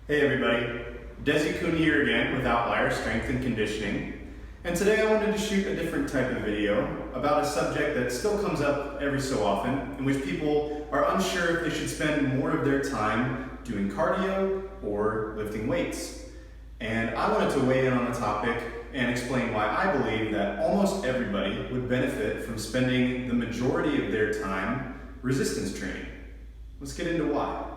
Hey everybody, Desi Kun here again with Outlier Strength and Conditioning. And today I wanted to shoot a different type of video about a subject that still comes up every so often, in which people are unsure if they should spend more of their time doing cardio or lifting weights. And I wanted to weigh in on the topic and explain why I believe that almost everybody would benefit from spending the majority of their time resistance training. Let's get into why.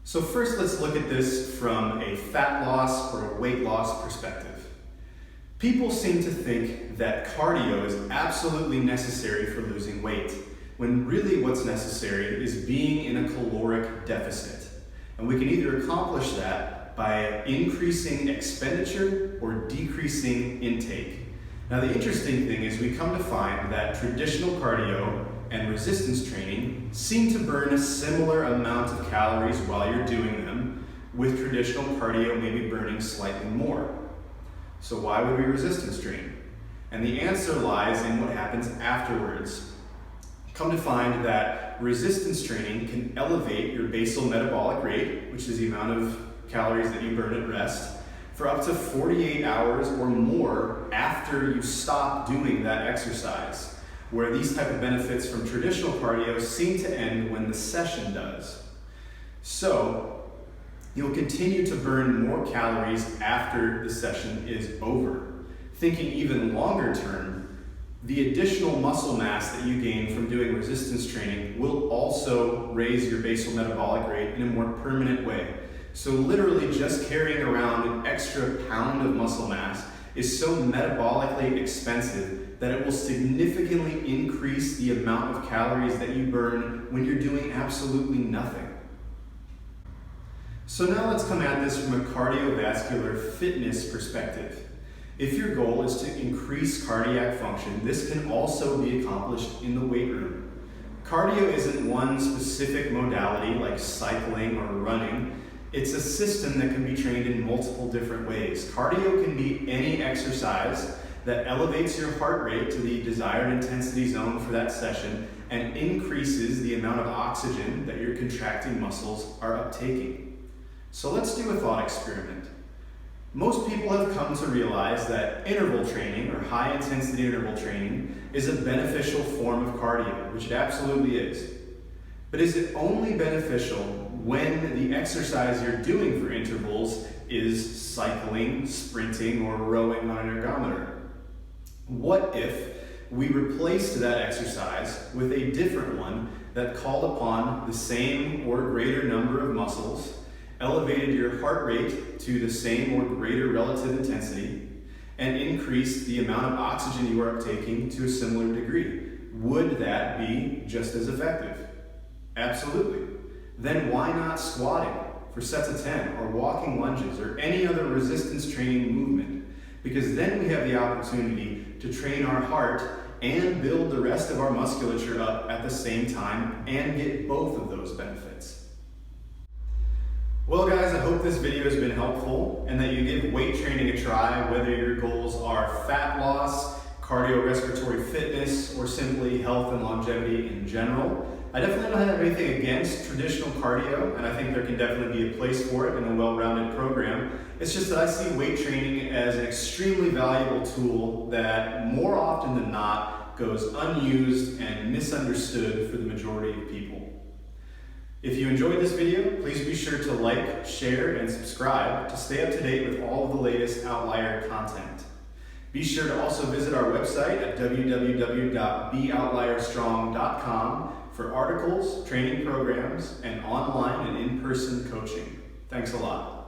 So first, let's look at this from a fat loss or a weight loss perspective. People seem to think that cardio is absolutely necessary for losing weight, when really what's necessary is being in a caloric deficit. And we can either accomplish that by increasing expenditure or decreasing intake. Now the interesting thing is we come to find that traditional cardio and resistance training seem to burn a similar amount of calories while you're doing them, with traditional cardio maybe burning slightly more. So why would we resistance train? And the answer lies in what happens afterwards. Come to find that resistance training can elevate your basal metabolic rate, which is the amount of calories that you burn at rest, for up to 48 hours or more after you stop doing that exercise, where these type of benefits from traditional cardio seem to end when the session does. So you'll continue to burn more calories after the session is over. Thinking even longer term, the additional muscle mass that you gain from doing resistance training will also raise your basal metabolic rate in a more permanent way. So literally just carrying around an extra pound of muscle mass is so metabolically expensive that it will significantly increase the amount of calories that you burn when you're doing absolutely nothing. So now let's come at this from a cardiovascular fitness perspective. If your goal is to increase cardiac function, this can also be accomplished in the weight room. Cardio isn't one specific modality like cycling or running. It's a system that can be trained in multiple different ways. Cardio can be any exercise that elevates your heart rate to the desired intensity zone for that session and increases the amount of oxygen that your contracting muscles are uptaking. So let's do a thought experiment. Most people have come to realize that interval training or high intensity interval training is a beneficial form of cardio, which it absolutely is. But is it only beneficial when the exercise you're doing for intervals is cycling, sprinting, or rowing on an ergometer? What if we replaced that exercise with a different one that called upon the same or greater number of muscles, elevated your heart rate to the same or greater relative intensity, and increased the amount of oxygen you are uptaking to a similar degree? Would that be just as effective? Absolutely. Then why not squatting for sets of 10 or walking lunges or any other resistance training movement? Because then we have the opportunity to train our heart and build the rest of our musculature up at the same time and get both of those benefits. Well guys, I hope this video has been helpful and that you give weight training a try, whether your goals are fat loss, cardiorespiratory fitness, or simply health and longevity in general. I definitely don't have anything against traditional cardio, and I think there can definitely be a place for it in a well-rounded program. It's just that I see weight training as an extremely valuable tool that more often than not goes unused and misunderstood for the majority of people. If you enjoyed this video, please be sure to like, share, and subscribe to stay up to date with all of the latest Outlier content. Be sure to also visit our website at www.beoutlierstrong.com for articles, training programs, and online and in-person coaching. Thanks a lot.